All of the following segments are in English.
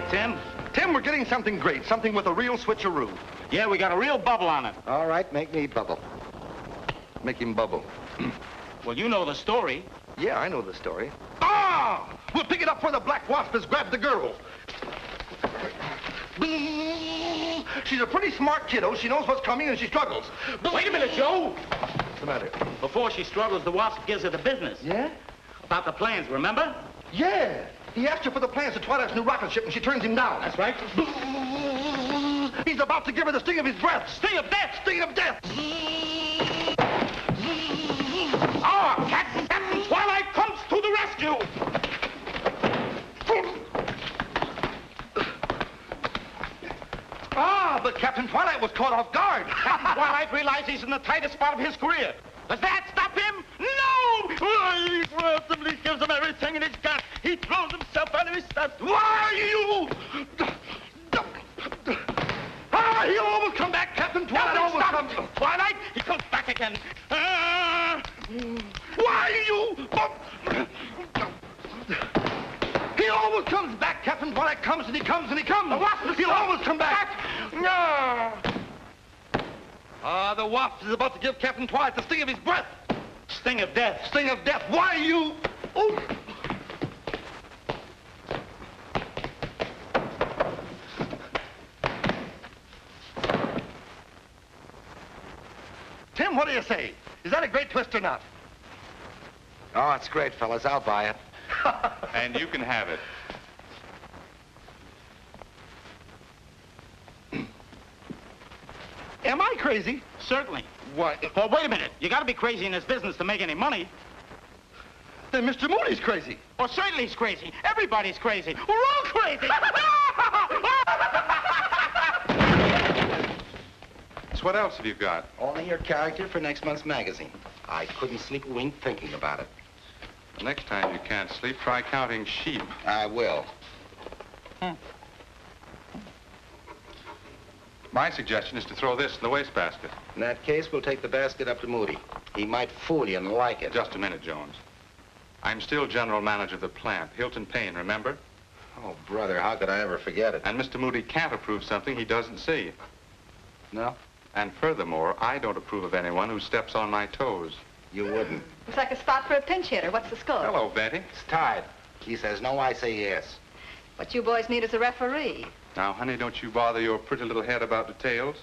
Tim? Tim, we're getting something great, something with a real switcheroo. Yeah, we got a real bubble on it. All right, make me bubble. Make him bubble. Well, you know the story. Yeah, I know the story. Ah! We'll pick it up where the black wasp has grabbed the girl. She's a pretty smart kiddo. She knows what's coming and she struggles. Wait a minute, Joe. What's the matter? Before she struggles, the wasp gives her the business. Yeah? About the plans, remember? Yeah. He asked her for the plans to Twilight's new rocket ship and she turns him down. That's right. He's about to give her the sting of his breath. Sting of death! Sting of death! Ah, Captain Twilight comes to the rescue! Ah, but Captain Twilight was caught off guard. Captain Twilight realized he's in the tightest spot of his career. Does that stop him? No! He grabs him, he gives him everything in his got. He throws himself out of his stuff. Why, you... Ah, he'll almost come back, Captain Twilight. Almost comes. Twilight, he comes back again. Why, you... He almost comes back. Captain Twilight comes and he comes and he comes. The wasp is He'll almost come back. No! Ah, the wasp is about to give Captain Twilight the sting of his breath. Sting of death. Sting of death. Why, you... Oh. Tim, what do you say? Is that a great twist or not? Oh, it's great, fellas. I'll buy it. And you can have it. Am I crazy? Certainly. Why? Well, wait a minute. You gotta be crazy in this business to make any money. Then Mr. Moody's crazy. Well, certainly he's crazy. Everybody's crazy. We're all crazy. So what else have you got? Only your character for next month's magazine. I couldn't sleep a wink thinking about it. The next time you can't sleep, try counting sheep. I will. My suggestion is to throw this in the wastebasket. In that case, we'll take the basket up to Moody. He might fool you and like it. Just a minute, Jones. I'm still general manager of the plant. Hilton Payne, remember? Oh, brother, how could I ever forget it? And Mr. Moody can't approve something he doesn't see. No? And furthermore, I don't approve of anyone who steps on my toes. You wouldn't. Looks like a spot for a pinch hitter. What's the score? Hello, Betty. It's tied. He says no, I say yes. What you boys need is a referee. Now, honey, don't you bother your pretty little head about details.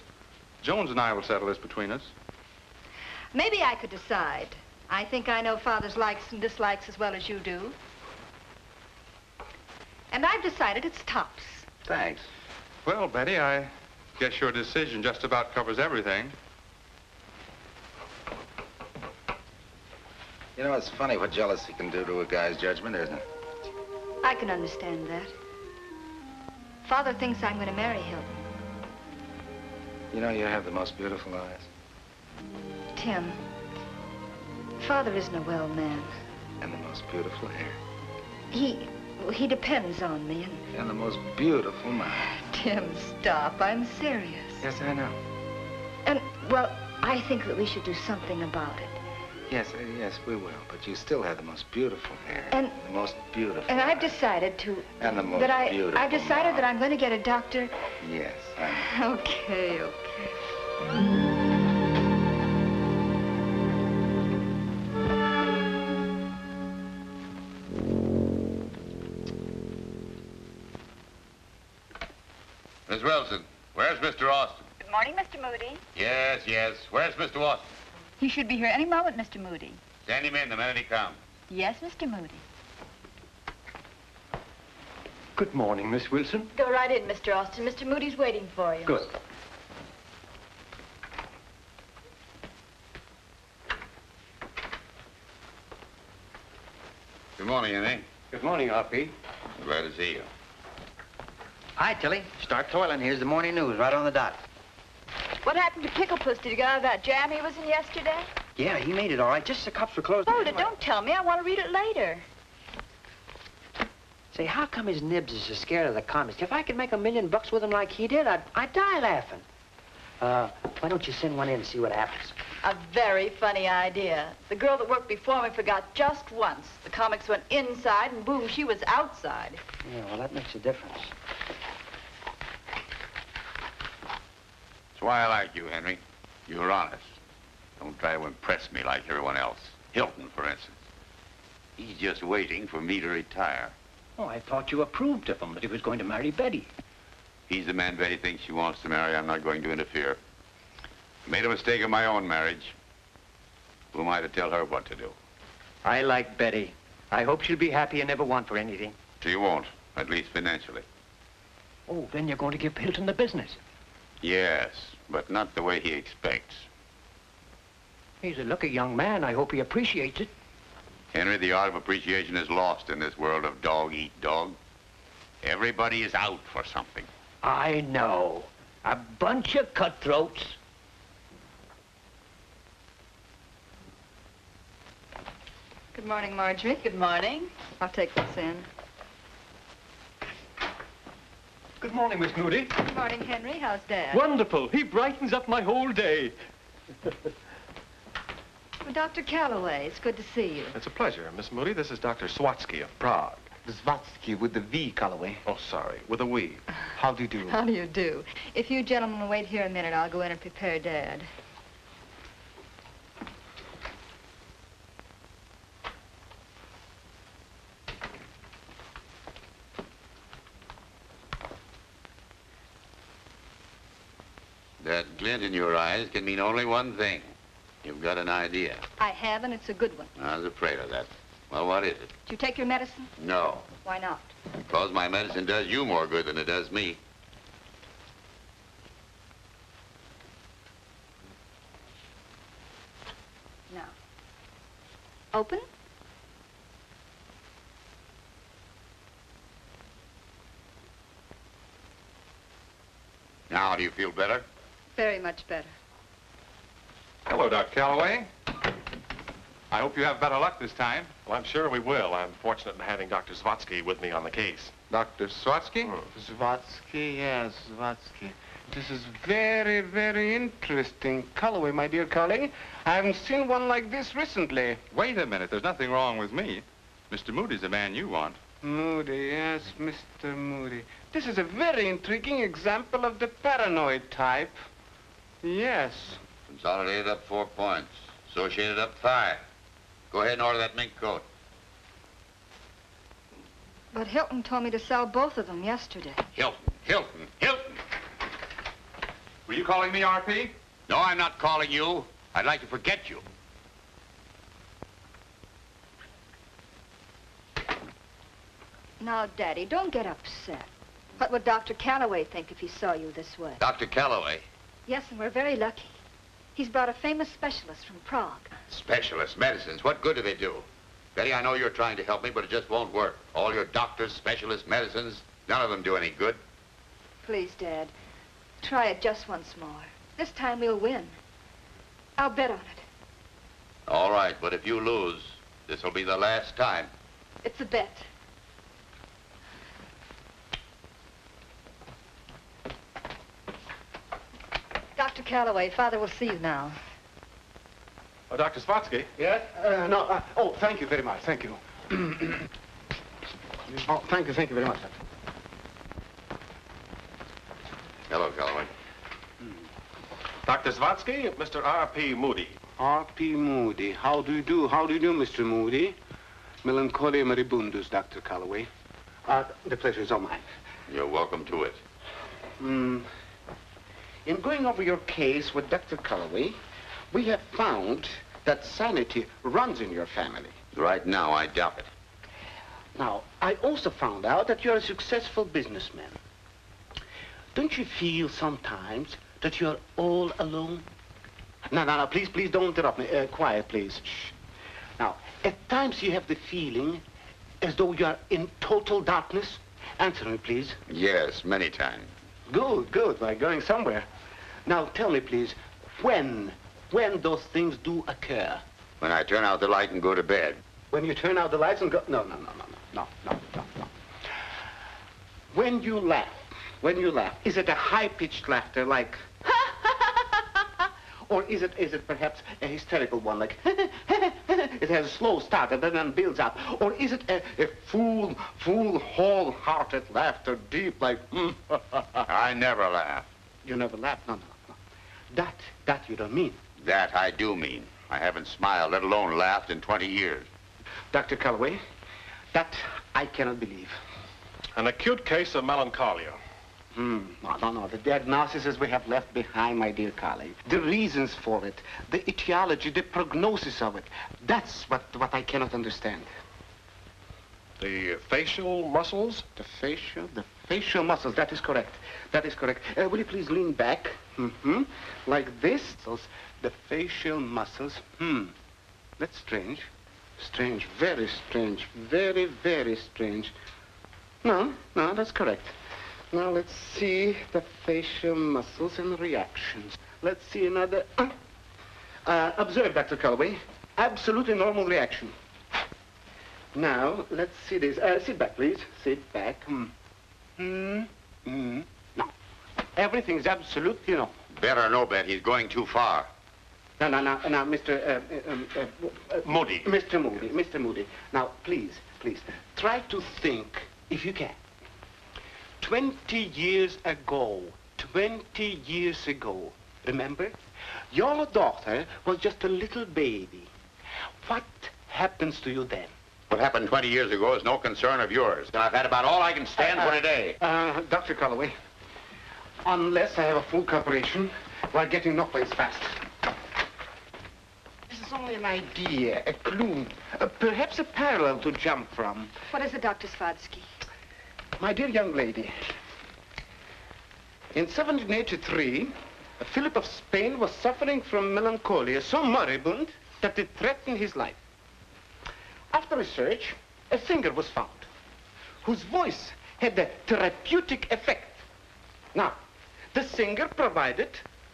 Jones and I will settle this between us. Maybe I could decide. I think I know Father's likes and dislikes as well as you do. And I've decided it's tops. Thanks. Well, Betty, I guess your decision just about covers everything. You know, it's funny what jealousy can do to a guy's judgment, isn't it? I can understand that. Father thinks I'm going to marry Hilton. You know, you have the most beautiful eyes. Tim, Father isn't a well man. And the most beautiful hair. He depends on me And the most beautiful mind. Tim, stop. I'm serious. Yes, I know. And, well, I think that we should do something about it. Yes, yes, we will. But you still have the most beautiful hair. And the most beautiful. And I've decided to... And the most beautiful I've decided mouth. that I'm going to get a doctor. Yes, I know. Okay. Miss Wilson, where's Mr. Austin? Good morning, Mr. Moody. Yes, yes. Where's Mr. Austin? He should be here any moment, Mr. Moody. Send him in the minute he comes. Yes, Mr. Moody. Good morning, Miss Wilson. Go right in, Mr. Austin. Mr. Moody's waiting for you. Good. Good morning, Annie. Good morning, R.P. Glad to see you. Hi, Tilly. Start toiling. Here's the morning news right on the dot. What happened to Pickle Puss? Did he get out of that jam he was in yesterday? Yeah, he made it all right. Just the cops were closed. Hold it. Don't tell me. I want to read it later. Say, how come his nibs is so scared of the comics? If I could make $1 million with him like he did, I'd die laughing. Why don't you send one in and see what happens? A very funny idea. The girl that worked before me forgot just once. The comics went inside, and boom, she was outside. Yeah, well, that makes a difference. That's why I like you, Henry. You're honest. Don't try to impress me like everyone else. Hilton, for instance. He's just waiting for me to retire. Oh, I thought you approved of him, that he was going to marry Betty. He's the man Betty thinks she wants to marry. I'm not going to interfere. I made a mistake in my own marriage. Who am I to tell her what to do? I like Betty. I hope she'll be happy and never want for anything. She won't, at least financially. Oh, then you're going to give Hilton the business. Yes, but not the way he expects. He's a lucky young man. I hope he appreciates it. Henry, the art of appreciation is lost in this world of dog-eat-dog. Everybody is out for something. I know. A bunch of cutthroats. Good morning, Marjorie. Good morning. I'll take this in. Good morning, Miss Moody. Good morning, Henry. How's Dad? Wonderful. He brightens up my whole day. Well, Dr. Calloway, it's good to see you. It's a pleasure, Miss Moody. This is Dr. Swatsky of Prague. Zwatsky with the V, Calloway. Oh, sorry, with a we. How do you do? How do you do? If you gentlemen will wait here a minute, I'll go in and prepare Dad. That glint in your eyes can mean only one thing. You've got an idea. I have, and it's a good one. I was afraid of that. Well, what is it? Did you take your medicine? No, Why not? because my medicine does you more good than it does me. Now. Open? Now, do you feel better? Very much better. Hello, Dr. Calloway. I hope you have better luck this time. Well, I'm sure we will. I'm fortunate in having Dr. Zwatsky with me on the case. Dr. Swatsky? Zwatsky, yes, Zwatsky. This is very, very interesting. Calloway, my dear colleague. I haven't seen one like this recently. Wait a minute. There's nothing wrong with me. Mr. Moody's the man you want. Moody, yes, Mr. Moody. This is a very intriguing example of the paranoid type. Yes. Consolidated up 4 points. Associated up 5. Go ahead and order that mink coat. But Hilton told me to sell both of them yesterday. Hilton. Were you calling me RP? No, I'm not calling you. I'd like to forget you. Now, Daddy, don't get upset. What would Dr. Calloway think if he saw you this way? Dr. Calloway, Yes, and we're very lucky. He's brought a famous specialist from Prague. specialist medicines. What good do they do? Betty, I know you're trying to help me, but it just won't work. All your doctors, specialist medicines, none of them do any good. Please, Dad, try it just once more. This time we'll win. I'll bet on it. All right, but if you lose, this will be the last time. It's a bet. Dr. Calloway, Father will see you now. Oh, Dr. Swatsky? Yes? Oh, thank you very much. Thank you. Oh, thank you very much. Hello, Calloway. Dr. Swatsky, Mr. R.P. Moody. R.P. Moody. How do you do? How do you do, Mr. Moody? Melancholia moribundus, Dr. Calloway. The pleasure is all mine. You're welcome to it. In going over your case with Dr. Calloway, we have found that sanity runs in your family. Right now, I doubt it. Now, I also found out that you're a successful businessman. Don't you feel sometimes that you're all alone? No, please don't interrupt me. Quiet, please. Shh. Now, at times you have the feeling as though you are in total darkness. Answer me, please. Yes, many times. Good. We're going somewhere. Now, tell me, please, when those things do occur? When I turn out the light and go to bed. When you turn out the lights and go... No. When you laugh, is it a high-pitched laughter like... Or is it perhaps a hysterical one like... It has a slow start and then builds up. Or is it a full, wholehearted laughter, deep like... I never laugh. You never laugh? No. That you don't mean. That I do mean. I haven't smiled, let alone laughed, in 20 years. Dr. Calloway, that I cannot believe. An acute case of melancholia. No. The diagnoses we have left behind, my dear colleague. The reasons for it, the etiology, the prognosis of it. That's what I cannot understand. The facial muscles? The facial muscles, that is correct. That is correct. Will you please lean back? Like this. The facial muscles. That's strange. Strange, very strange. Very, very strange. No, that's correct. Now, let's see the facial muscles and reactions. Let's see another... observe, Dr. Calloway. Absolutely normal reaction. Now, let's see this. Sit back, please. Sit back. No. Everything's absolutely normal. Better no bet. He's going too far. No, Mr. Moody. Mr. Moody. Now, please, try to think, if you can. 20 years ago, remember? Your daughter was just a little baby. What happens to you then? What happened 20 years ago is no concern of yours. And I've had about all I can stand for today. Dr. Calloway, unless I have a full cooperation, we're getting no place fast. This is only an idea, a clue, perhaps a parallel to jump from. What is it, Dr. Swadsky? My dear young lady, in 1783, Philip of Spain was suffering from melancholia so moribund that it threatened his life. After research, a singer was found whose voice had a therapeutic effect. Now, the singer provided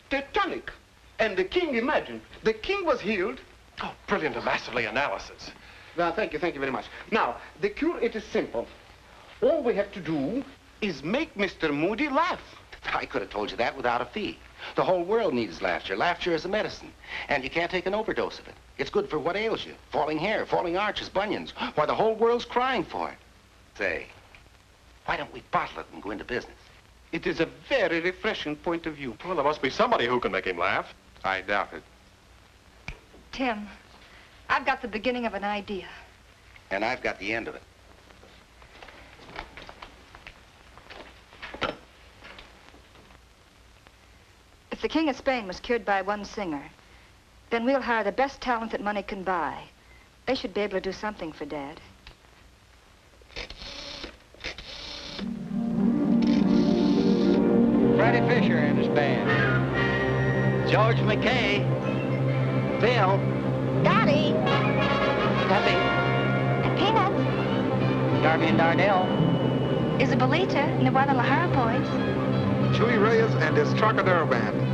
the tonic, and the king imagined. The king was healed. Oh, brilliant and masterly analysis. Well, thank you very much. Now, the cure, it is simple. All we have to do is make Mr. Moody laugh. I could have told you that without a fee. The whole world needs laughter. Laughter is a medicine, and you can't take an overdose of it. It's good for what ails you. Falling hair, falling arches, bunions. Why, the whole world's crying for it. Say, why don't we bottle it and go into business? It is a very refreshing point of view. Well, there must be somebody who can make him laugh. I doubt it. Tim, I've got the beginning of an idea. And I've got the end of it. If the King of Spain was cured by one singer, then we'll hire the best talent that money can buy. They should be able to do something for Dad. Freddie Fisher and his band. George McKay. Bill. Dottie. Tuppy. And Peanuts. Darby and Darnell. Isabelita and the Guadalajara boys. Chewy Reyes and his Trocadero band.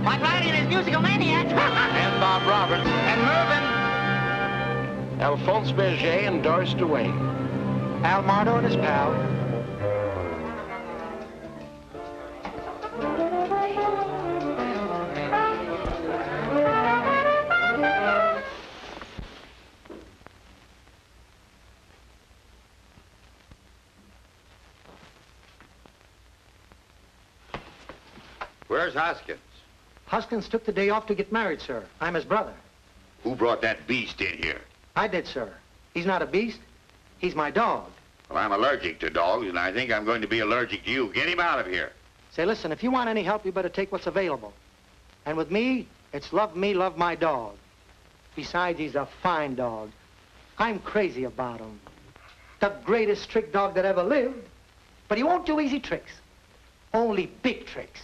White Riding and his musical maniacs. And Bob Roberts. And Mervyn. Alphonse Berger and Doris DeWayne. Al Mardo and his pal. Where's Hoskins? Hoskins took the day off to get married, sir. I'm his brother. Who brought that beast in here? I did, sir. He's not a beast. He's my dog. Well, I'm allergic to dogs, and I think I'm going to be allergic to you. Get him out of here. Say, listen, if you want any help, you better take what's available. And with me, it's love me, love my dog. Besides, he's a fine dog. I'm crazy about him. The greatest trick dog that ever lived. But he won't do easy tricks. Only big tricks.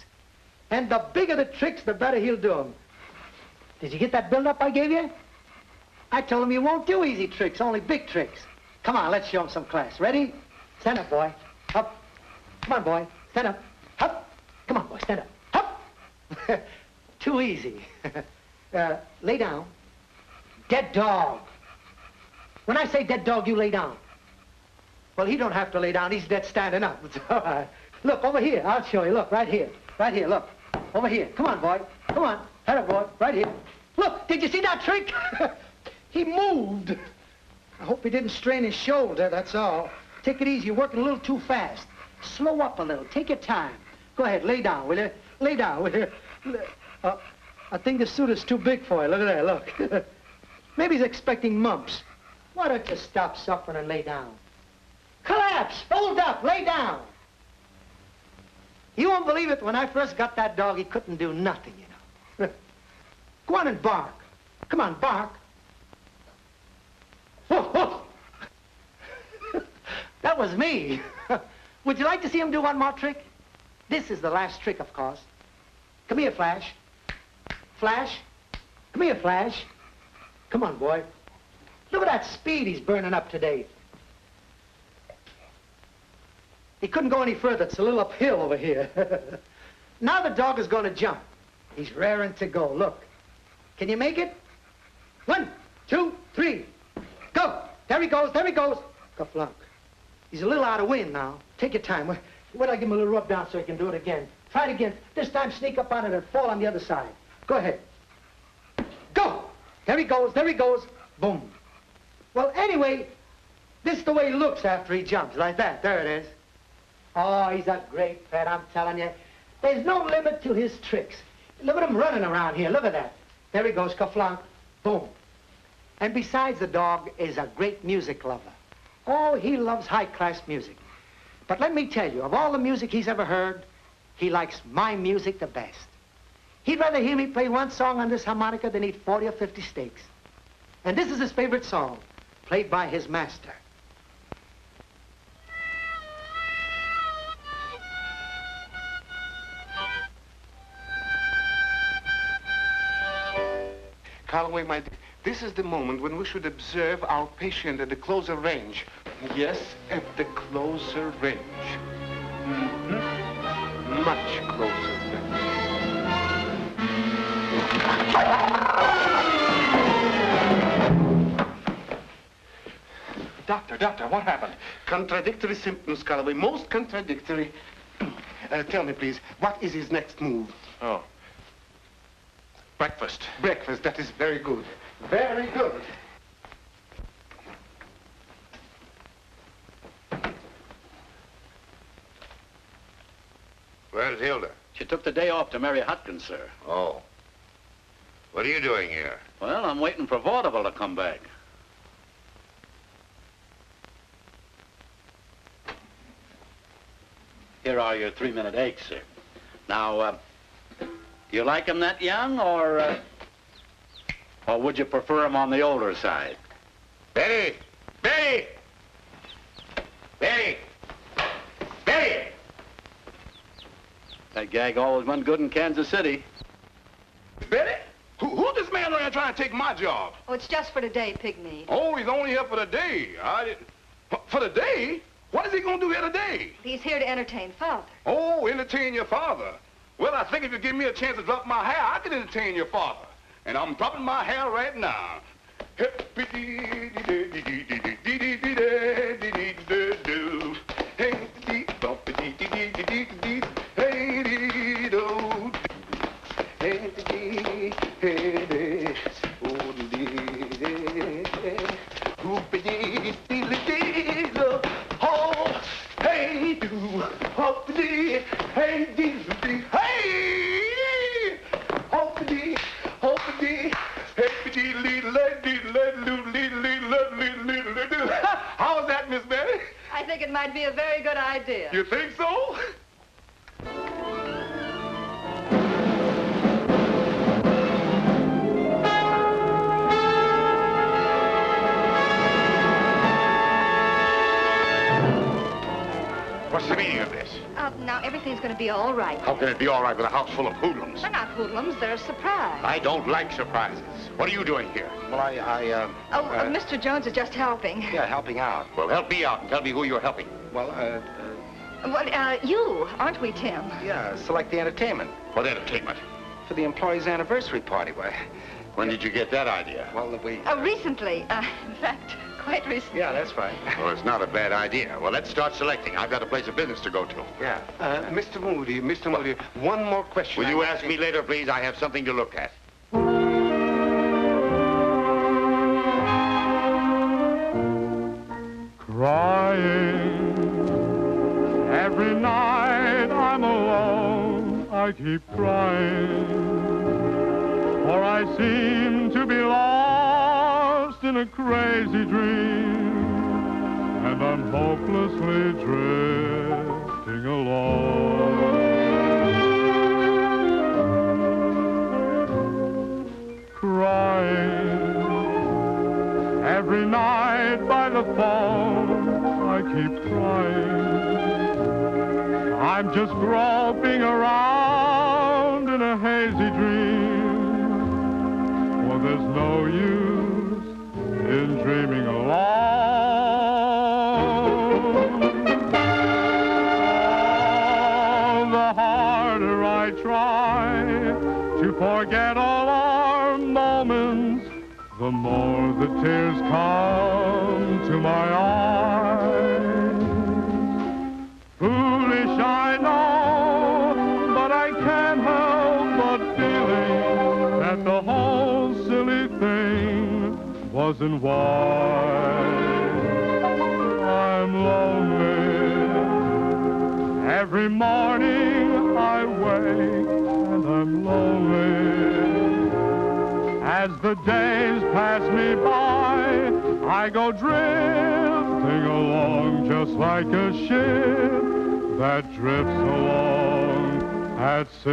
And the bigger the tricks, the better he'll do them. Did you get that build-up I gave you? I told him you won't do easy tricks, only big tricks. Come on, let's show him some class. Ready? Stand up, boy. Up. Come on, boy. Stand up. Up. Come on, boy. Stand up. Up. Too easy. Lay down. Dead dog. When I say dead dog, you lay down. Well, he don't have to lay down. He's dead standing up. It's all right. Look, over here. I'll show you. Look, right here. Right here, look. Over here. Come on, boy. Come on. Head up, boy. Right here. Look, did you see that trick? He moved. I hope he didn't strain his shoulder, that's all. Take it easy. You're working a little too fast. Slow up a little. Take your time. Go ahead. Lay down, will you? Lay down, will you? I think the suit is too big for you. Look at that, look. Maybe he's expecting mumps. Why don't you stop suffering and lay down? Collapse! Hold up! Lay down! You won't believe it, when I first got that dog, he couldn't do nothing, you know. Go on and bark. Come on, bark. Woof, woof. That was me. Would you like to see him do one more trick? This is the last trick, of course. Come here, Flash. Flash. Come here, Flash. Come on, boy. Look at that speed he's burning up today. He couldn't go any further. It's a little uphill over here. Now the dog is going to jump. He's raring to go. Look. Can you make it? 1, 2, 3. Go. There he goes. There he goes. Kerplunk. He's a little out of wind now. Take your time. Wait till I give him a little rub down so he can do it again. Try it again. This time sneak up on it and fall on the other side. Go ahead. Go. There he goes. There he goes. Boom. Well, anyway, this is the way he looks after he jumps. Like that. There it is. Oh, he's a great pet, I'm telling you. There's no limit to his tricks. Look at him running around here. Look at that. There he goes, kerplunk. Boom. And besides, the dog is a great music lover. Oh, he loves high-class music. But let me tell you, of all the music he's ever heard, he likes my music the best. He'd rather hear me play one song on this harmonica than eat 40 or 50 steaks. And this is his favorite song, played by his master. Calloway, my dear, this is the moment when we should observe our patient at the closer range. Yes, at the closer range. Much closer range. Doctor, what happened? Contradictory symptoms, Calloway, most contradictory. Tell me, please, what is his next move? Oh. Breakfast. Breakfast, that is very good. Very good. Where's Hilda? She took the day off to marry Hutkins, sir. Oh. What are you doing here? Well, I'm waiting for Vaudeville to come back. Here are your 3-minute eggs, sir. Now, do you like them that young, or would you prefer them on the older side? Betty! Betty! Betty! Betty! That gag always went good in Kansas City. Betty? Who's this man around trying to take my job? Oh, it's just for today, Pygmy. Oh, he's only here for the day. For the day? What is he going to do here today? He's here to entertain Father. Oh, entertain your father. Well, I think if you give me a chance to drop my hair, I can entertain your father. And I'm dropping my hair right now. How's that, Miss Betty? I think it might be a very good idea. You think so? What's the meaning of this? Now, everything's going to be all right. How can it be all right with a house full of hoodlums? They're not hoodlums. They're a surprise. I don't like surprises. What are you doing here? Well, Mr. Jones is just helping. Yeah, helping out. Well, help me out and tell me who you're helping. Well, you, aren't we, Tim? yeah, select the entertainment. What entertainment? For the employees' anniversary party. Why? When did you get that idea? Well, we... Recently. In fact, quite recently. Yeah, that's right. Well, it's not a bad idea. Well, let's start selecting. I've got a place of business to go to. Yeah. Mr. Moody, one more question. Will you ask me later, please? I have something to look at. Crying every night I'm alone. I keep crying. I seem to be lost in a crazy dream, and I'm hopelessly drifting along. Crying every night by the phone, I keep crying. I'm just groping around in a hazy dream, for there's no use in dreaming alone. Oh, the harder I try to forget all our moments, the more the tears come to my eyes. Foolish, I know, but I can't help but feeling that the whole silly thing wasn't wise. I'm lonely. Every morning I wake and I'm lonely. As the days pass me by, I go drifting along just like a ship that drifts along at sea.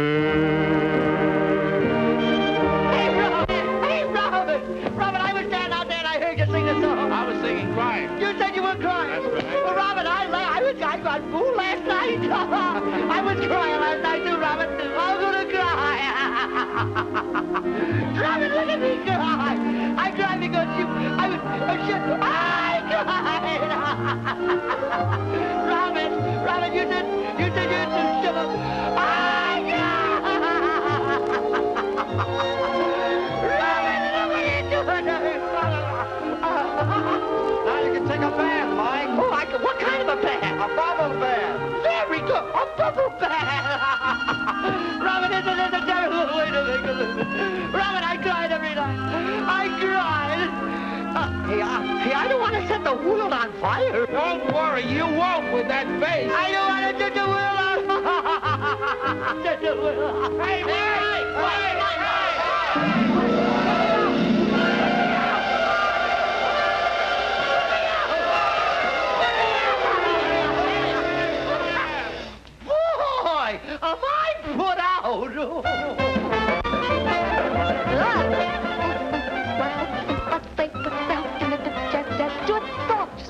Hey, Robin! Robin, I was standing out there and I heard you sing the song. I was singing crying. You said you were crying. That's right. Well, Robin, I got fooled last night. I was crying last night too, Robin. I'm gonna cry. Robin, look at me cry. I cried because I cried. Robin, you said you're too sure. I cried. Robin, look what you're doing. Now you can take a bath, Mike. Oh, what kind of a bath? A bubble bath. Very good. A bubble bath. Robin, this is a terrible way to make a living. Robin, I cried every night. I cried. Hey, I don't want to set the world on fire. Don't worry, you won't with that face. I don't want to set the world on fire. Set the world on fire. Hey, wait. Boy, am I put out. They put out in the just do it thoughts.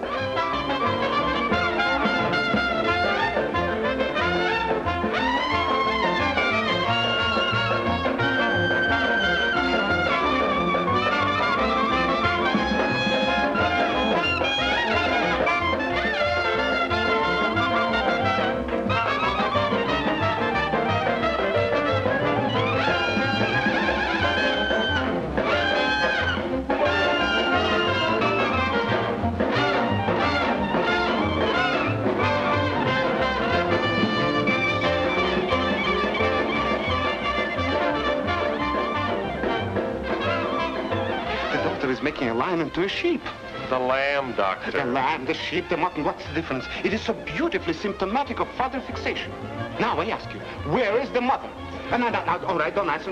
Making a lion into a sheep. The lamb, Doctor. The lamb, the sheep, the mutton, what's the difference? It is so beautifully symptomatic of father fixation. Now, I ask you, where is the mother? No, all right, don't answer.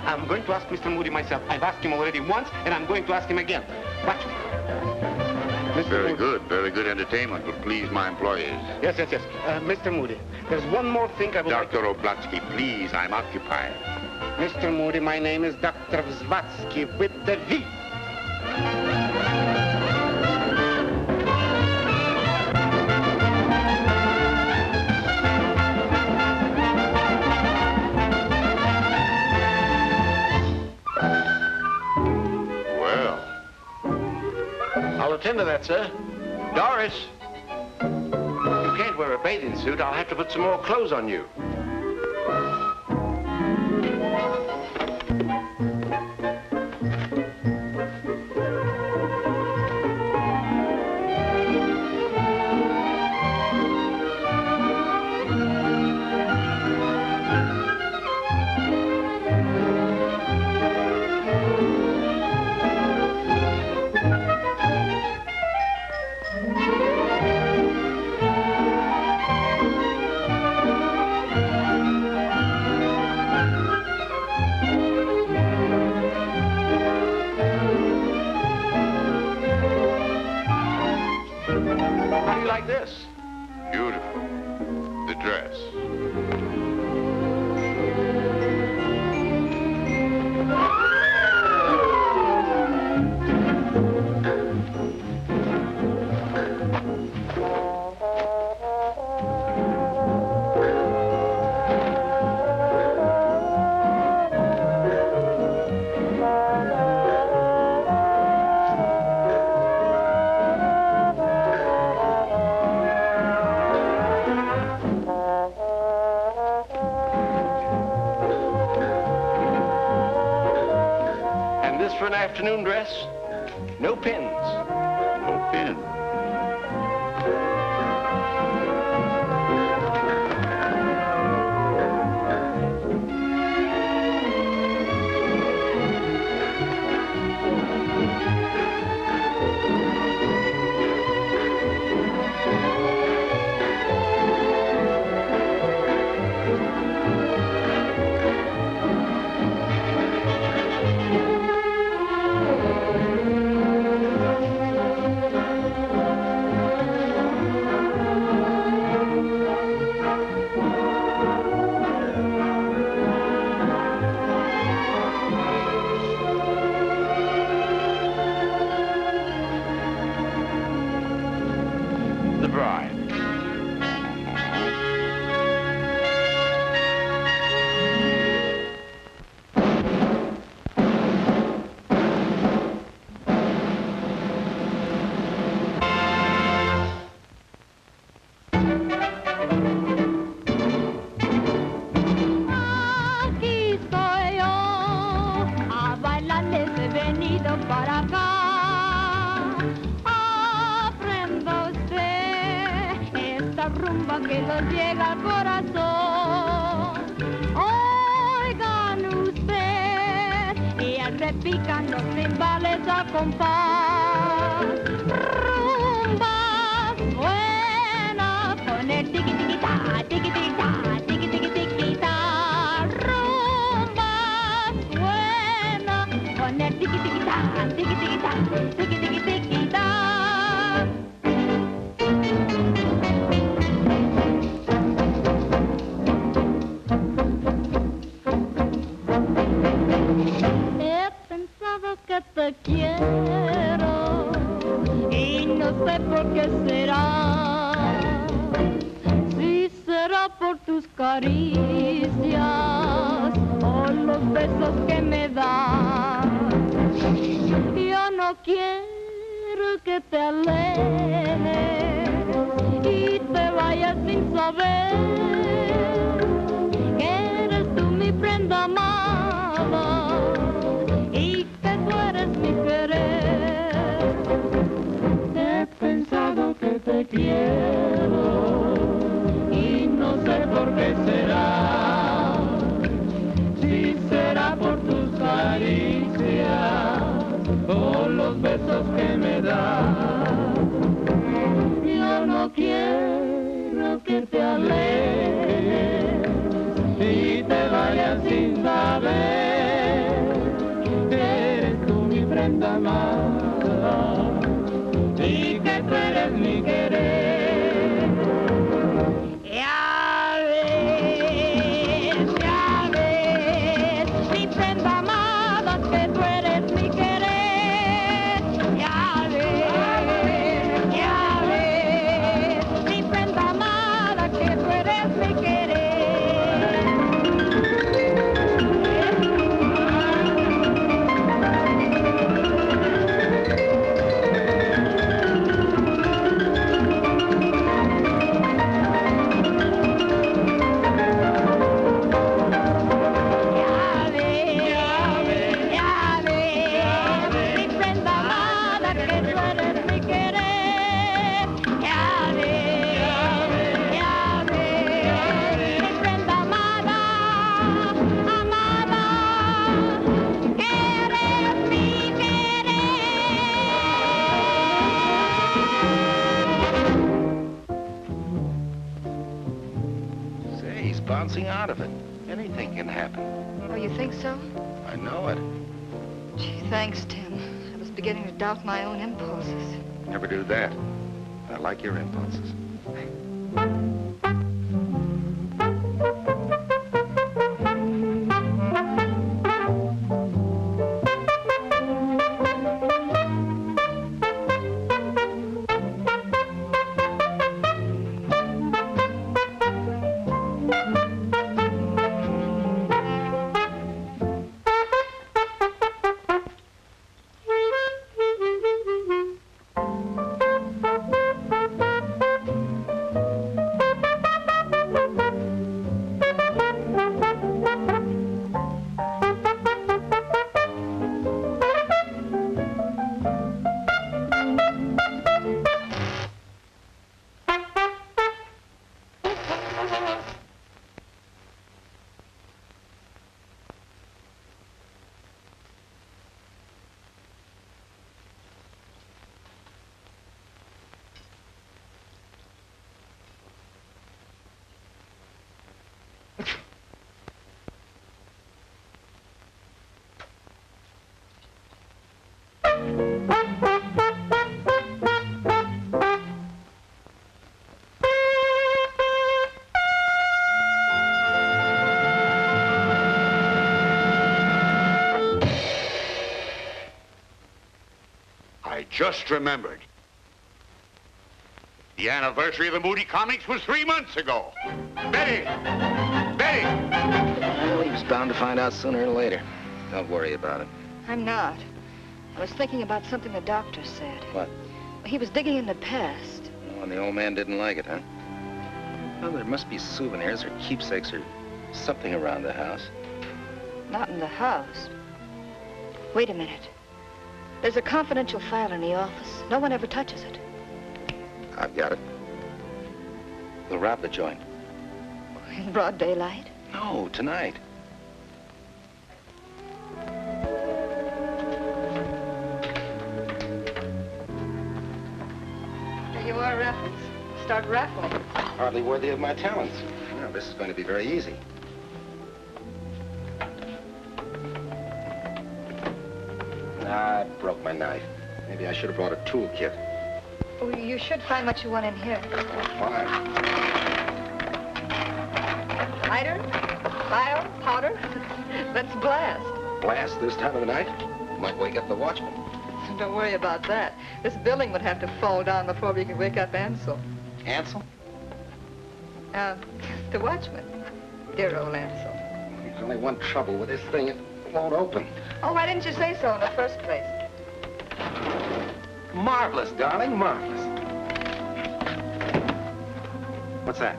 I'm going to ask Mr. Moody myself. I've asked him already once, and I'm going to ask him again. Watch me. Very good entertainment will please my employees. Yes. Mr. Moody, there's one more thing I would Dr. Oblatsky, please, I'm occupied. Mr. Moody, my name is Dr. Vzvatsky with the V. Well, I'll attend to that, sir. Doris, you can't wear a bathing suit. I'll have to put some more clothes on you. dress. For an afternoon dress, no pins. No pin. The bride. Aquí estoy yo, a bailarles he venido para acá. Aprenda usted esta rumba que nos llega al corazón. Oigan usted, y al repican los timbales a compás. Rumba buena con el tiqui tiqui ta, tiqui tiqui ta, tiqui tiqui tiqui ta. Rumba buena con el tiqui tiqui ta, tiqui tiqui ta, tiqui tiqui tiqui ta. He pensado que te quiero y no sé por qué será. Si será por tus caricias o los besos que me das. Yo no quiero que te alejes y te vayas sin saber que eres tú mi prenda amada y que tú eres mi querer. He pensado que te quiero y no sé por qué será. Si será por tus caricias o los besos que me das. Yo no quiero que te alejes y te vayas sin saber que eres tú mi prenda amada y que tú eres mi querer. Ya ves, mi prenda amada, que tú eres mi querer. Ya ves, mi prenda amada, que tú eres mi querer. bouncing out of it. Anything can happen. Oh, you think so? I know it. Gee, thanks, Tim. I was beginning to doubt my own impulses. Never do that. I like your impulses. just remembered. The anniversary of the Moody comics was 3 months ago. Betty! Betty! Well, he was bound to find out sooner or later. Don't worry about it. I'm not. I was thinking about something the doctor said. What? He was digging in the past. Oh, and the old man didn't like it, huh? Well, there must be souvenirs or keepsakes or something around the house. Not in the house. Wait a minute. There's a confidential file in the office. No one ever touches it. I've got it. We'll rob the joint. In broad daylight? No, tonight. There you are, Raffles. Start raffling. Hardly worthy of my talents. Now, this is going to be very easy. I broke my knife. Maybe I should have brought a toolkit. Oh, you should find what you want in here. Fine. Lighter? File? Powder? Let's blast. Blast this time of the night? Might wake up the watchman. Don't worry about that. This building would have to fall down before we could wake up Ansel. Ansel? The watchman. Dear old Ansel. There's only one trouble with this thing. It won't open. Oh, why didn't you say so in the first place? Marvelous, darling, marvelous. What's that?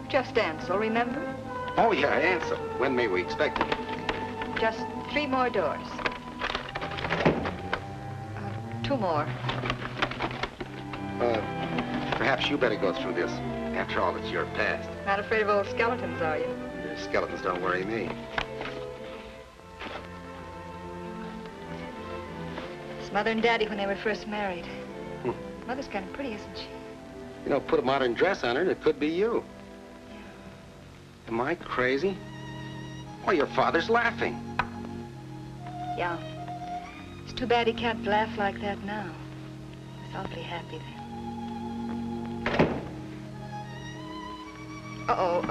Just Ansel, remember? Oh, yeah, Ansel. When may we expect it? Just 3 more doors. 2 more. Perhaps you better go through this. After all, it's your past. Not afraid of old skeletons, are you? Your skeletons don't worry me. It's Mother and Daddy when they were first married. Mother's kind of pretty, isn't she? You know, put a modern dress on her and it could be you. Am I crazy? Why, your father's laughing. Yeah. It's too bad he can't laugh like that now. He's awfully happy then. Uh-oh,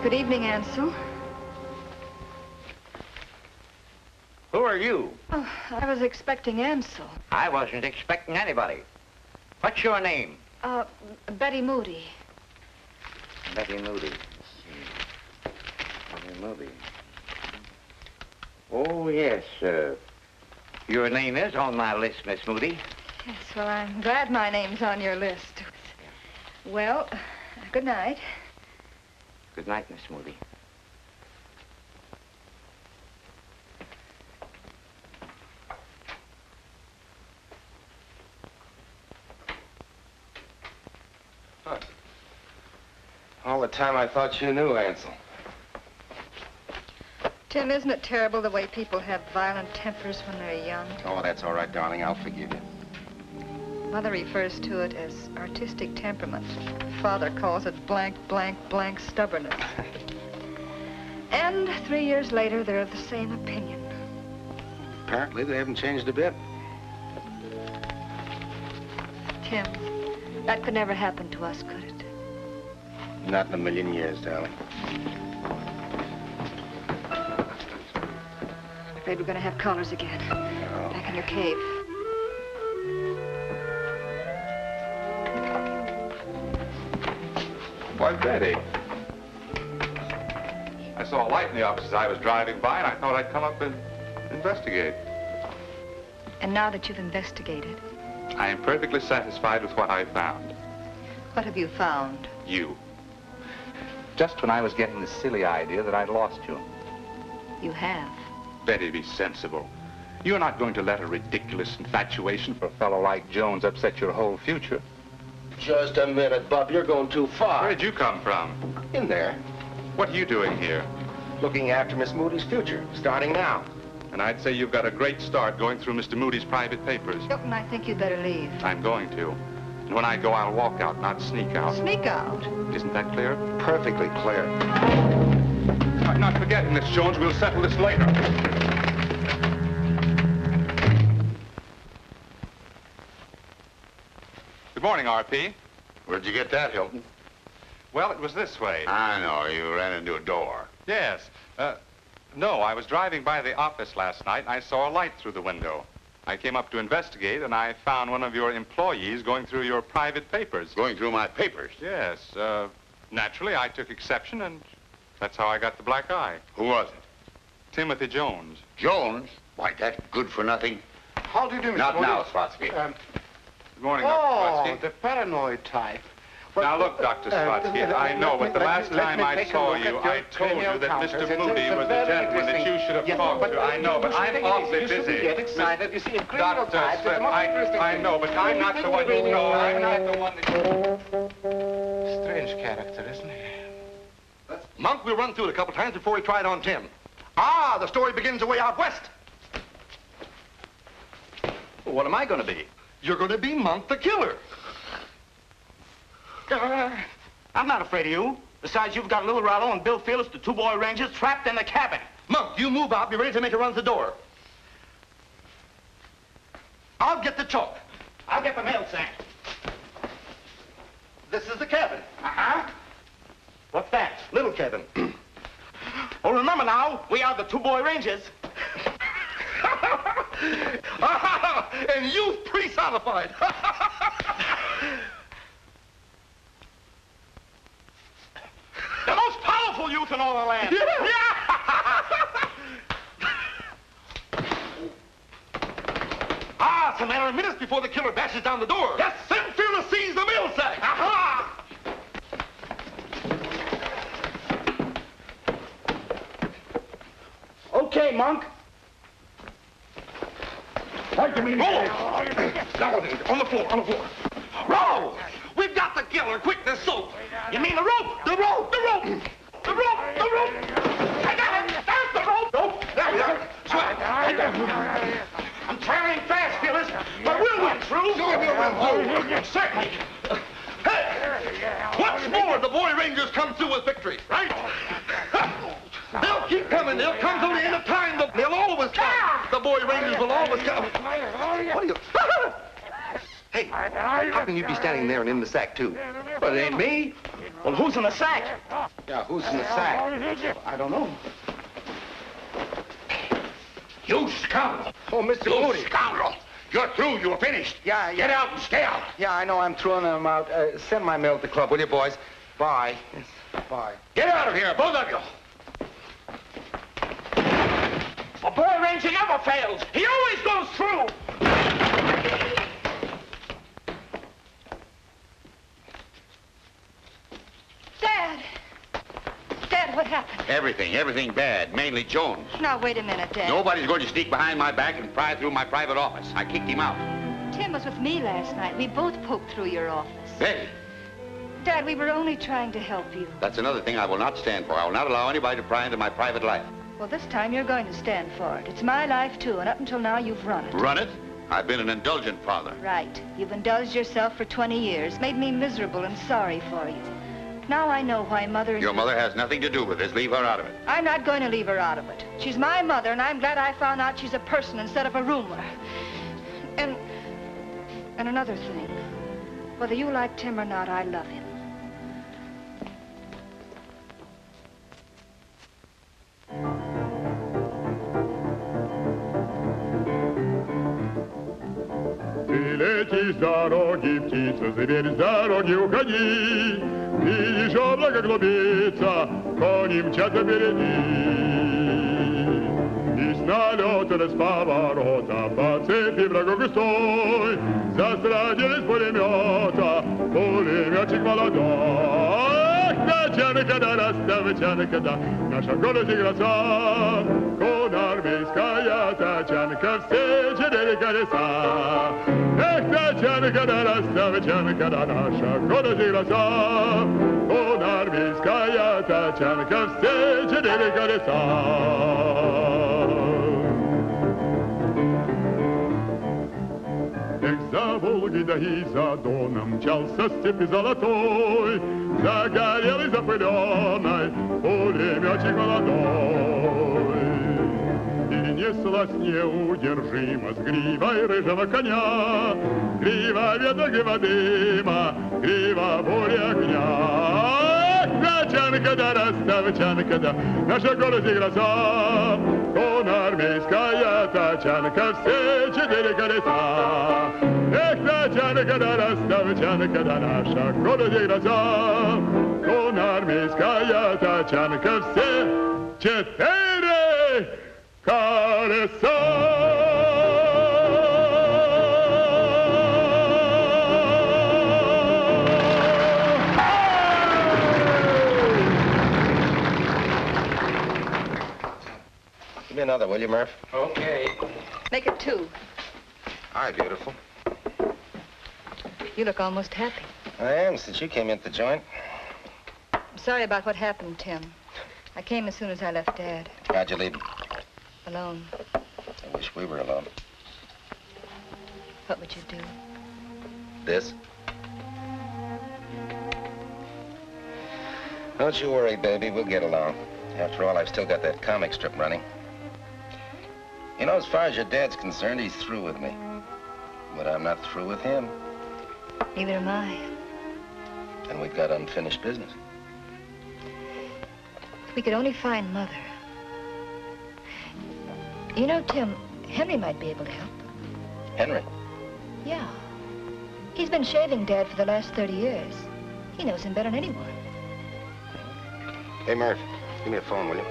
Good evening, Ansel. Who are you? Oh, I was expecting Ansel. I wasn't expecting anybody. What's your name? Betty Moody. Betty Moody. Let's see. Betty Moody. Oh, yes, your name is on my list, Miss Moody. Yes, well, I'm glad my name's on your list. Well, good night. Good night, Miss Moody. Huh. All the time I thought you knew, Ansel. Tim, isn't it terrible the way people have violent tempers when they're young? Oh, that's all right, darling. I'll forgive you. Mother refers to it as artistic temperament. Father calls it blank, blank, blank stubbornness. And 3 years later, they're of the same opinion. Apparently, they haven't changed a bit. Tim, that could never happen to us, could it? Not in a million years, darling. Afraid we're going to have callers again. No. Back in your cave. Why, Betty. I saw a light in the office as I was driving by, and I thought I'd come up and investigate. And now that you've investigated, I am perfectly satisfied with what I found. what have you found? You. Just when I was getting the silly idea that I'd lost you. You have. Betty, be sensible. You're not going to let a ridiculous infatuation for a fellow like Jones upset your whole future. Just a minute, Bub. You're going too far. Where did you come from? In there. What are you doing here? Looking after Miss Moody's future, starting now. And I'd say you've got a great start going through Mr. Moody's private papers. Hilton, I think you'd better leave. I'm going to. And when I go, I'll walk out, not sneak out. Sneak out? Isn't that clear? Perfectly clear. I'm not forgetting this, Jones. We'll settle this later. Good morning, RP. Where'd you get that, Hilton? Well, it was this way. I know. You ran into a door. Yes. No, I was driving by the office last night, and I saw a light through the window. I came up to investigate, and I found one of your employees going through your private papers. Going through my papers? Yes. Naturally, I took exception, and that's how I got the black eye. Who was it? Timothy Jones. Jones? Why, that good-for-nothing. How do you do, Mr. Not Moody? now, Spotsky. Good morning, Oh, Dr. Spotsky. the paranoid type. Now, look, Dr. Spotsky, I know, but the last time I saw you, I told you that Mr. Moody was the gentleman that you should have talked to. I know, but I'm awfully busy. You get excited. You see, in criminal types, it's the most interesting I know, but I'm not the one you know. I'm not the one that... Strange character, isn't he? Monk, we run through it a couple times before he tried on Tim. Ah, the story begins away out west. Well, what am I going to be? You're going to be Monk the Killer. I'm not afraid of you. Besides, you've got Little Rollo and Bill Fearless, the two boy rangers, trapped in the cabin. Monk, you move out. Be ready to make a run at the door. I'll get the chalk. I'll get the mail sack. This is the cabin. Uh-huh. What's that? Little cabin. Oh, remember now, we are the two boy rangers. And youth personified. The most powerful youth in all the land. Ah, it's a matter of minutes before the killer bashes down the door. Yes. Then Fearless sees the mail sack. Aha! Okay, Monk. What do you mean? Roll! On the floor. Roll! We've got the killer. Quick, this soap. You mean the rope? The rope! I got it! There's the rope! Rope! There we are. Sweat. I'm traveling fast, Fearless, but we'll win through. Sure we'll win through. Certainly. Hey! Once more, the boy rangers come through with victory, right? They'll keep coming. They'll come till the end of time. They'll always come. The boy rangers will always come. What are you... Hey, how can you be standing there and in the sack, too? But it ain't me. Well, who's in the sack? Yeah, who's in the sack? I don't know. You scoundrel! Oh, Mr. You Moody. scoundrel! You're through. You're finished. Yeah. Get out and stay out. Yeah, I know. I'm throwing them out. Send my mail to the club, will you, boys? Bye. Yes, bye. Get out of here, both of you. A boy ranger never fails. He always goes through. Dad! Dad, what happened? Everything bad. Mainly Jones. Now, wait a minute, Dad. Nobody's going to sneak behind my back and pry through my private office. I kicked him out. Tim was with me last night. We both poked through your office. Betty, Dad, we were only trying to help you. that's another thing I will not stand for. I will not allow anybody to pry into my private life. Well, this time you're going to stand for it. It's my life, too, and up until now, you've run it. Run it? I've been an indulgent father. Right. You've indulged yourself for 20 years, made me miserable and sorry for you. Now I know why Mother... Your mother has nothing to do with this. Leave her out of it. I'm not going to leave her out of it. She's my mother, and I'm glad I found out she's a person instead of a rumor. And another thing. Whether you like Tim or not, I love him. Ты летишь с дороги, птица, зверь, с дороги уходи. Видишь, облако клубится, кони мчатся впереди. И с налета, с поворота, по цепи врагов густой, застрадились пулемета, пулеметчик молодой. Тачанка да расставчанка да, наша город и краса, конармейская тачанка, все 4 колеса. Эх, тачанка да расставчанка да, наша город и краса, конармейская тачанка, все 4 колеса. Эх, за Волгой да и за Доном мчался степи золотой, загорелый, запыленный пулеметчик молодой. И не понеслась неудержимо с гривой рыжего коня. Грива веток дыма, грива буря огня. Тачанка да расставчанка да, наша город и гроза. Конармейская тачанка, все четыре колеса. Эх, тачанка да расставчанка да, наша город и гроза. Конармейская тачанка, все четыре колеса. Give me another, will you, Murph? Okay. Make it 2. Hi, beautiful. You look almost happy. I am, since you came into the joint. I'm sorry about what happened, Tim. I came as soon as I left Dad. How'd you leave him? Alone. I wish we were alone. What would you do? This? Don't you worry, baby. We'll get along. After all, I've still got that comic strip running. You know, as far as your dad's concerned, he's through with me. But I'm not through with him. Neither am I. And we've got unfinished business. If we could only find Mother. You know, Tim, Henry might be able to help. Henry? Yeah. He's been shaving Dad for the last 30 years. He knows him better than anyone. Hey, Murph, give me a phone, will you?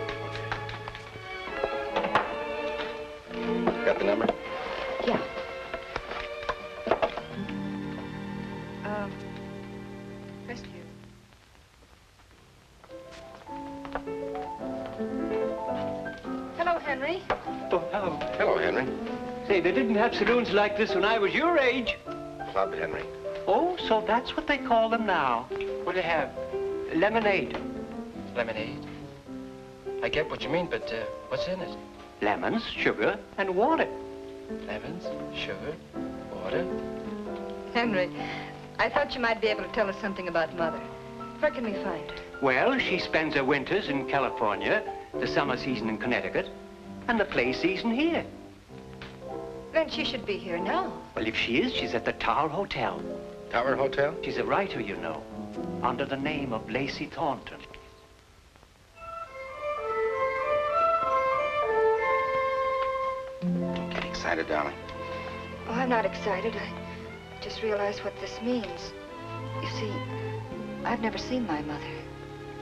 Got the number? Yeah. Rescue. Hello, Henry. Oh, hello. Hello, Henry. Say, they didn't have saloons like this when I was your age. Club Henry. Oh, so that's what they call them now. What do they have? Lemonade. Lemonade? I get what you mean, but what's in it? Lemons, sugar, and water. Lemons, sugar, water. Henry, I thought you might be able to tell us something about Mother. Where can we find her? Well, she spends her winters in California, the summer season in Connecticut, and the play season here. Then she should be here now. Well, if she is, she's at the Tower Hotel. Tower Hotel? She's a writer, you know, under the name of Lacey Thornton. Don't get excited, darling. Oh, I'm not excited. I just realized what this means. You see, I've never seen my mother.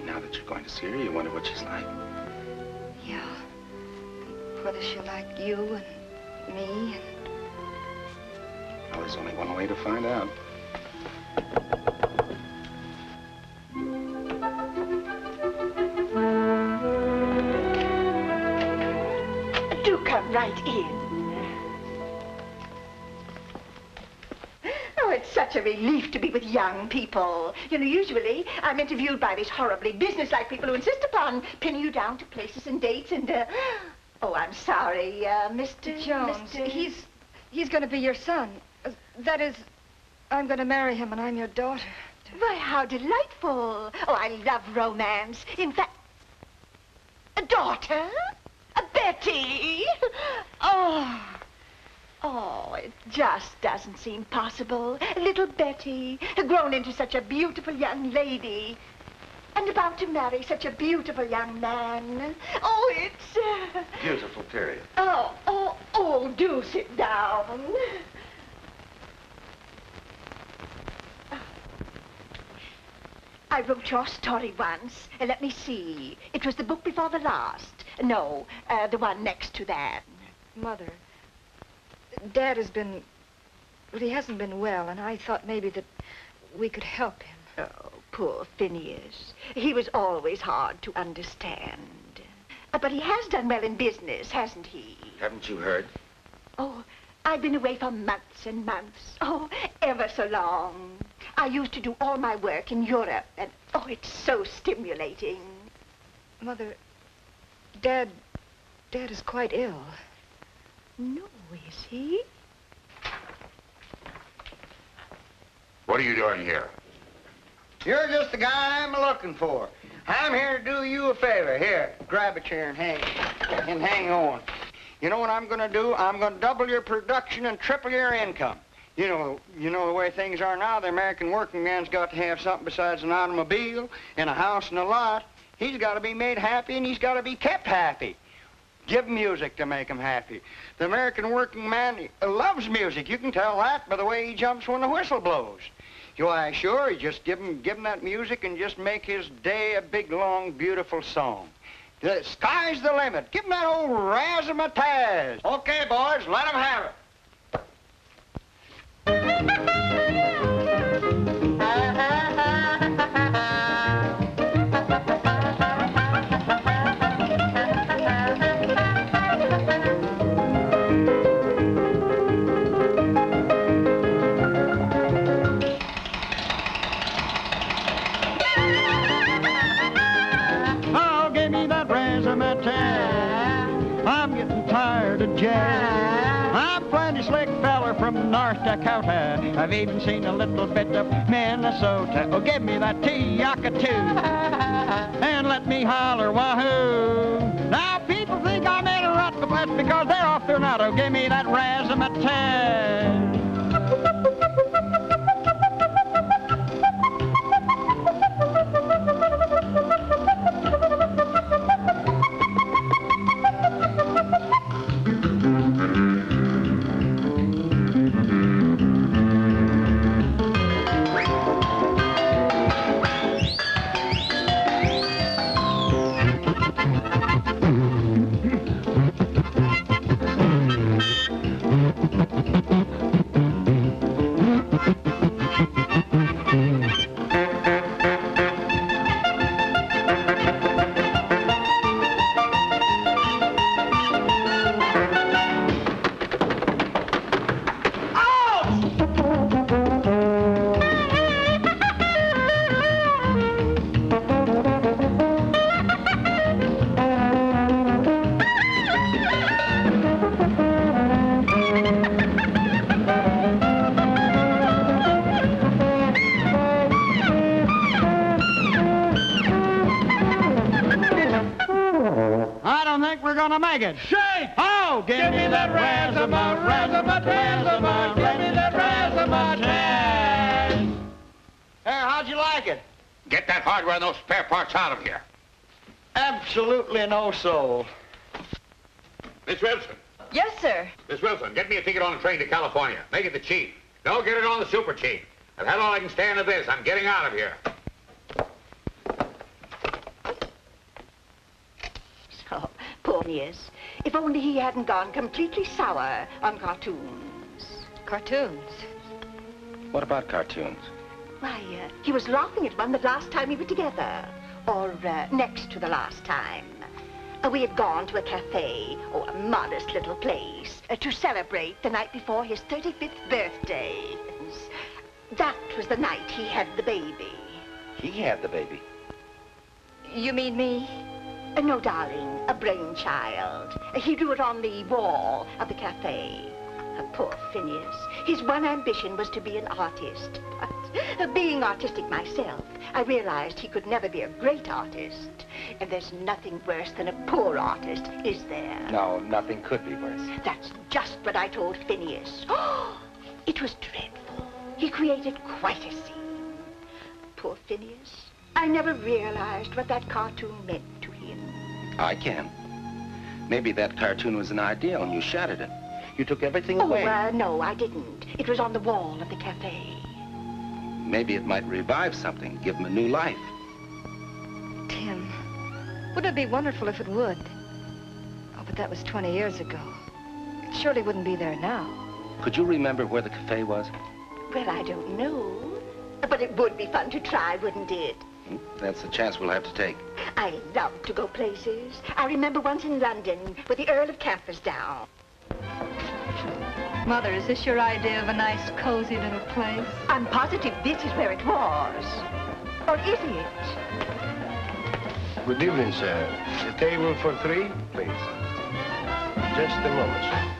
Now that you're going to see her, you wonder what she's like. Yeah. Whether she'll like you and me and... Well, there's only one way to find out. Do come right in. Oh, it's such a relief to be with young people. You know, usually I'm interviewed by these horribly businesslike people who insist upon pinning you down to places and dates and, Oh, I'm sorry, Mr. Jones. He's going to be your son. That is, I'm going to marry him and I'm your daughter. Why, how delightful. Oh, I love romance. In fact, a daughter? A Betty? Oh, it just doesn't seem possible. Little Betty, grown into such a beautiful young lady, and about to marry such a beautiful young man. Oh, it's... Beautiful period. Oh, do sit down. I wrote your story once. Let me see. It was the book before the last. No, the one next to that. Mother, Dad has been... Well, he hasn't been well, and I thought maybe that we could help him. Oh, poor Phineas. He was always hard to understand. But he has done well in business, hasn't he? Haven't you heard? Oh, I've been away for months and months. Oh, ever so long. I used to do all my work in Europe, and oh, it's so stimulating. Mother, Dad is quite ill. No, is he? What are you doing here? You're just the guy I'm looking for. I'm here to do you a favor. Here, grab a chair and hang on. You know what I'm going to do? I'm going to double your production and triple your income. You know the way things are now, the American working man's got to have something besides an automobile and a house and a lot. He's got to be made happy, and he's got to be kept happy. Give him music to make him happy. The American working man loves music. You can tell that by the way he jumps when the whistle blows. Why, sure, you just give him that music and just make his day a big, long, beautiful song. The sky's the limit. Give him that old razzmatazz. Okay, boys, let him have it. Oh, give me that razzmatazz. I'm getting tired of jazz. I'm plenty slick feller from North Dakota. I've even seen a little bit of Minnesota. Oh, give me that T-Yakatoo. And let me holler wahoo. Now people think I'm in a rut, but that's because they're off their nut. Oh, give me that razzmatazz. Shake! Oh, give me that razzmatazz, give me that razzmatazz. There, how'd you like it? Get that hardware and those spare parts out of here. Absolutely no soul. Miss Wilson. Yes, sir. Miss Wilson, get me a ticket on a train to California. Make it the cheap. Don't get it on the super cheap. I've had all I can stand of this. I'm getting out of here. Oh, poor Phineas. If only he hadn't gone completely sour on cartoons. Cartoons? What about cartoons? Why, he was laughing at one the last time we were together. Or next to the last time. We had gone to a cafe, a modest little place, to celebrate the night before his 35th birthday. That was the night he had the baby. He had the baby? You mean me? No, darling, a brainchild. He drew it on the wall of the cafe. Poor Phineas. His one ambition was to be an artist. But being artistic myself, I realized he could never be a great artist. And there's nothing worse than a poor artist, is there? No, nothing could be worse. That's just what I told Phineas. Oh, it was dreadful. He created quite a scene. Poor Phineas. I never realized what that cartoon meant to him. I can. Maybe that cartoon was an ideal and you shattered it. You took everything away. No, I didn't. It was on the wall of the cafe. Maybe it might revive something, give him a new life. Tim, wouldn't it be wonderful if it would? Oh, but that was 20 years ago. It surely wouldn't be there now. Could you remember where the cafe was? Well, I don't know. But it would be fun to try, wouldn't it? That's the chance we'll have to take. I love to go places. I remember once in London with the Earl of Campersdown. Mother, is this your idea of a nice, cozy little place? I'm positive this is where it was. Or is it? Good evening, sir. The table for three, please. Just a moment, sir.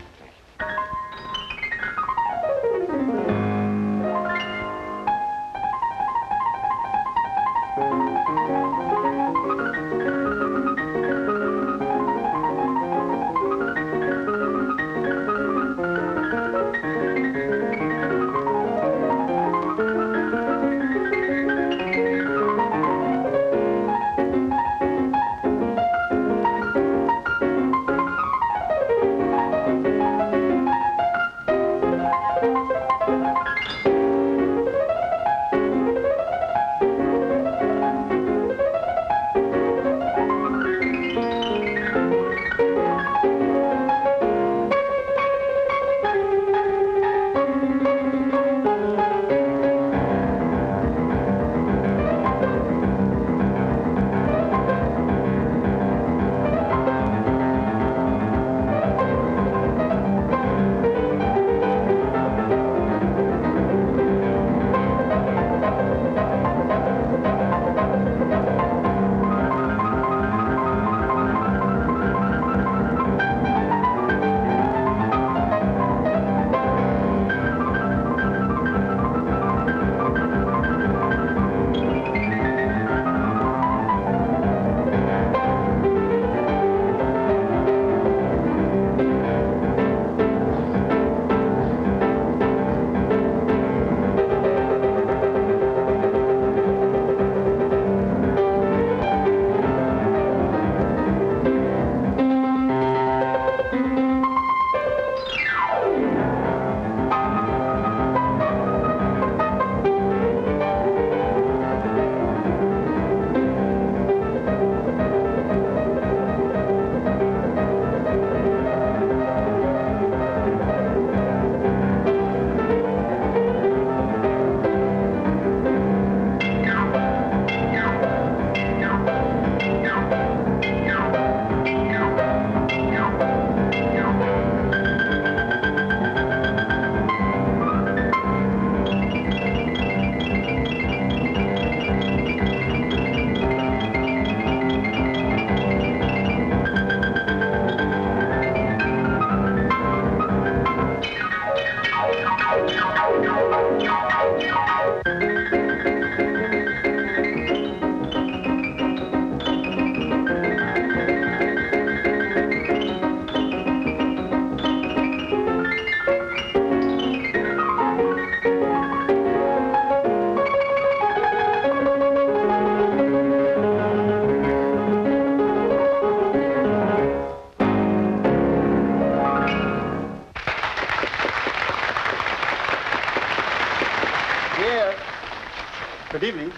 Good evening.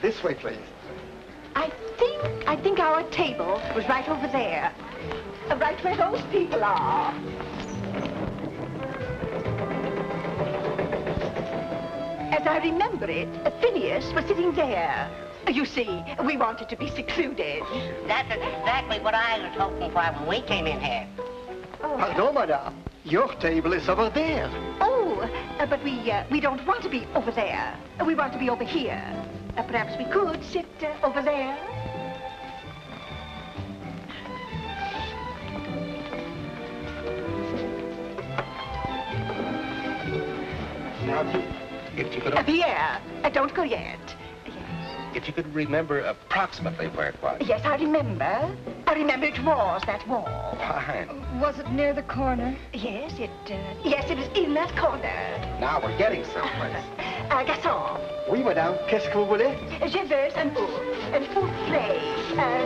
This way, please. I think our table was right over there. Right where those people are. As I remember it, Phineas was sitting there. You see, we wanted to be secluded. That's exactly what I was hoping for when we came in here. Pardon, madame. Your table is over there. Oh, but we don't want to be over there. We want to be over here. Perhaps we could sit over there. Now, if you could... Pierre, don't go yet. If you could remember approximately where it was. Yes, I remember. I remember it was that wall. Fine. Was it near the corner? Yes, it was in that corner. Now we're getting someplace. Garçon. Oui, madame. Qu'est-ce que vous voulez? Je veux un soufflé.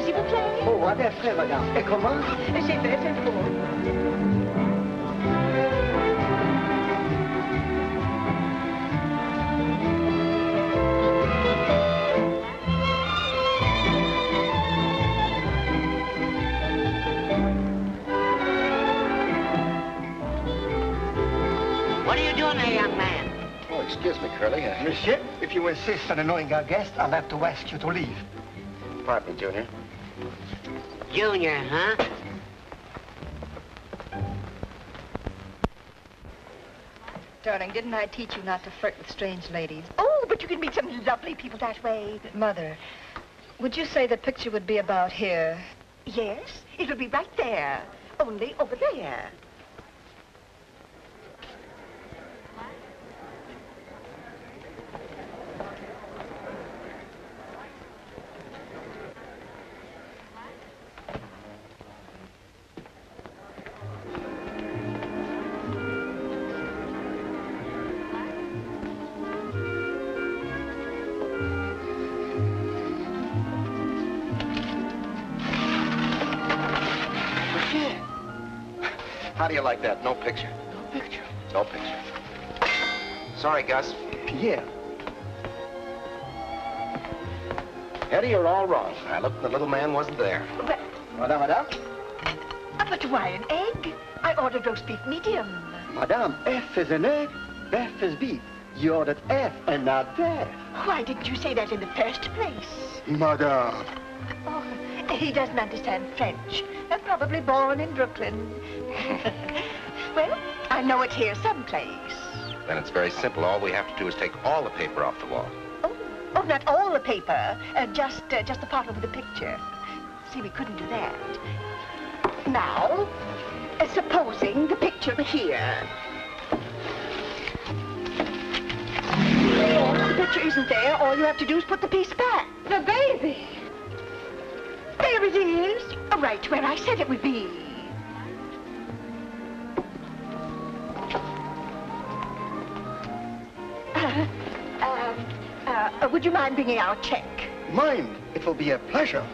S'il vous plaît. Oh, un verre frais, madame. Et comment? Je veux un four. Excuse me, Curly. Monsieur, if you insist on annoying our guest, I'll have to ask you to leave. Pardon me, Junior. Junior, huh? Darling, didn't I teach you not to flirt with strange ladies? Oh, but you can meet some lovely people that way. Mother, would you say the picture would be about here? Yes, it would be right there. Only over there. How do you like that? No picture. No picture? No picture. Sorry, Gus. Pierre. Eddie, you're all wrong. I looked and the little man wasn't there. But, madame? But why an egg? I ordered roast beef medium. Madame, F is an egg, F is beef. You ordered F and not there. Why didn't you say that in the first place? Madame. Oh, he doesn't understand French. Probably born in Brooklyn. Well, I know it's here someplace. Then it's very simple. All we have to do is take all the paper off the wall. Oh, not all the paper. Just the part over the picture. See, we couldn't do that. Now, supposing the picture were here. If the picture isn't there, all you have to do is put the piece back. The baby! There it is, right where I said it would be. Would you mind bringing our check? Mind. It will be a pleasure.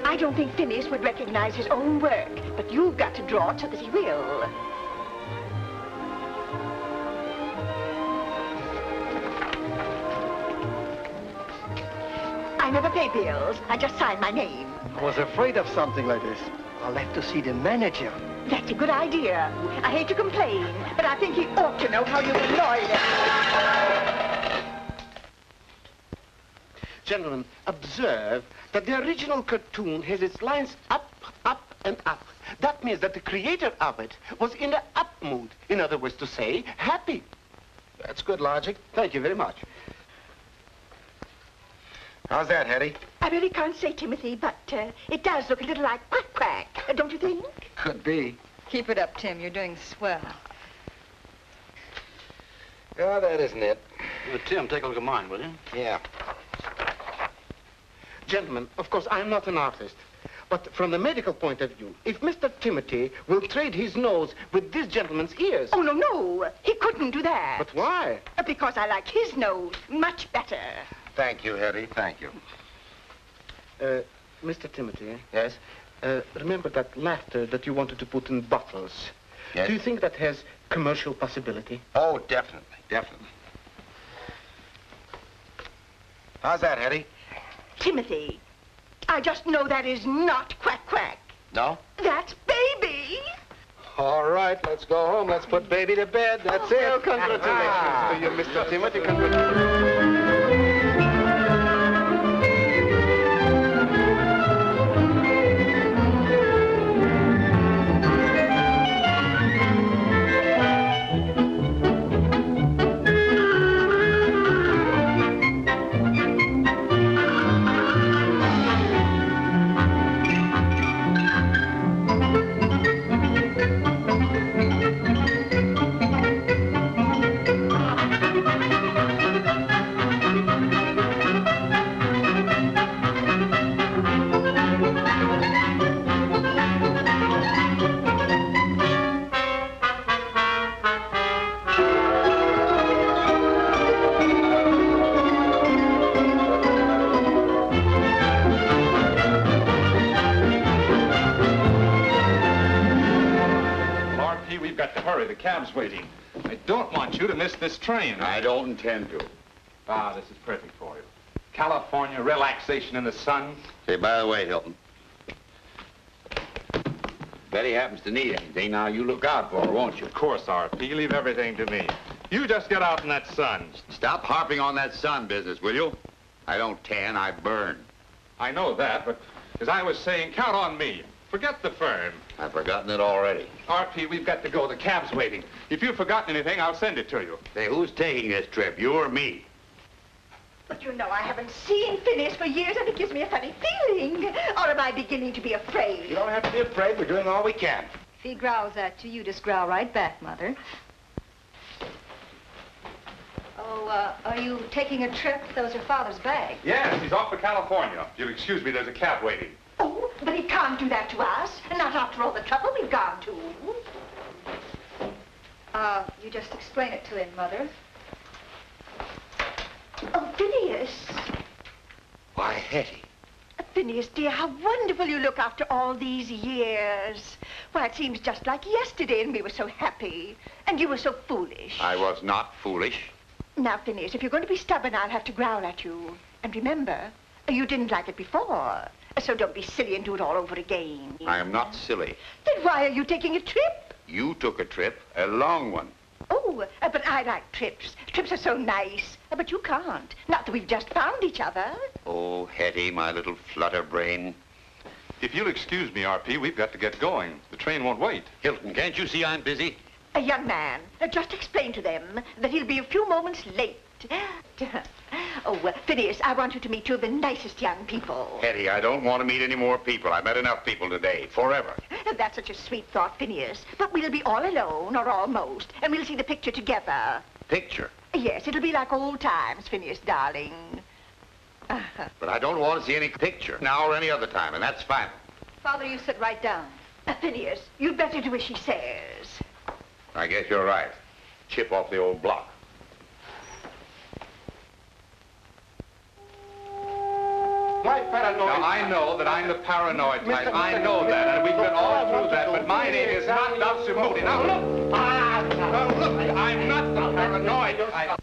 I don't think Phineas would recognize his own work, but you've got to draw it so that he will. I never pay bills. I just sign my name. I was afraid of something like this. I'll have to see the manager. That's a good idea. I hate to complain, but I think he ought to know how you've annoyed him. Gentlemen, observe that the original cartoon has its lines up up and up. That means that the creator of it was in the up mood. In other words to say, happy. That's good logic. Thank you very much. How's that, Hetty? I really can't say, Timothy, but it does look a little like quack quack, don't you think? Could be. Keep it up, Tim. You're doing swell. Oh, that isn't it. Tim, take a look at mine, will you? Yeah. Gentlemen, of course, I'm not an artist. But from the medical point of view, if Mr. Timothy will trade his nose with this gentleman's ears... Oh, no. He couldn't do that. But why? Because I like his nose much better. Thank you, Hetty. Thank you. Mr. Timothy. Yes? Remember that laughter that you wanted to put in bottles? Yes? Do you think that has commercial possibility? Oh, definitely. Definitely. How's that, Hetty? Timothy, I just know that is not quack quack. No? That's baby. All right, let's go home. Let's put baby to bed. That's it. Well, congratulations to you, Mr. Timothy. Congratulations. The cab's waiting. I don't want you to miss this train. I don't intend to. Ah, this is perfect for you. California, relaxation in the sun. Say, by the way, Hilton, Betty happens to need anything, now you look out for her, won't you? Of course, RP. Leave everything to me. You just get out in that sun. Stop harping on that sun business, will you? I don't tan, I burn. I know that, but as I was saying, count on me. Forget the firm. I've forgotten it already. RP, we've got to go. The cab's waiting. If you've forgotten anything, I'll send it to you. Say, who's taking this trip, you or me? But you know I haven't seen Phineas for years, and it gives me a funny feeling. Or am I beginning to be afraid? You don't have to be afraid. We're doing all we can. If he growls at you, you just growl right back, Mother. Oh, are you taking a trip? Those are Father's bags. Yes, he's off for California. If you'll excuse me, there's a cab waiting. Oh, but he can't do that to us. Not after all the trouble we've gone to. You just explain it to him, Mother. Oh, Phineas. Why, Hetty. Phineas, dear, how wonderful you look after all these years. Why, it seems just like yesterday, and we were so happy. And you were so foolish. I was not foolish. Now, Phineas, if you're going to be stubborn, I'll have to growl at you. And remember, you didn't like it before. So don't be silly and do it all over again. I am not silly. Then why are you taking a trip? You took a trip, a long one. Oh, but I like trips. Trips are so nice. But you can't. Not that we've just found each other. Oh, Hetty, my little flutter brain. If you'll excuse me, RP, we've got to get going. The train won't wait. Hilton, can't you see I'm busy? A young man. Just explain to them that he'll be a few moments late. Oh, Phineas, I want you to meet two of the nicest young people. Hetty, I don't want to meet any more people. I've met enough people today, forever. That's such a sweet thought, Phineas. But we'll be all alone, or almost, and we'll see the picture together. Picture? Yes, it'll be like old times, Phineas, darling. But I don't want to see any picture, now or any other time, and that's fine. Father, you sit right down. Phineas, you'd better do as she says. I guess you're right. Chip off the old block. My paranoid... Now, I know that I'm the paranoid type. I know that, and we've been all through that, but my name is not Dr. Moody. Now, look! Now, look, I'm not the paranoid type.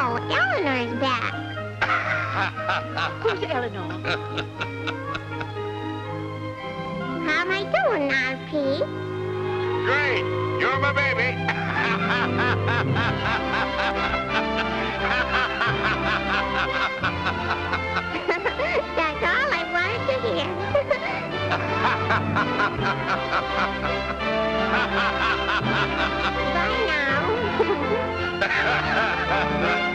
Oh, Eleanor's back. Who's Eleanor? How am I doing now, Pete? Great. You're my baby. That's all I wanted to hear. Bye now.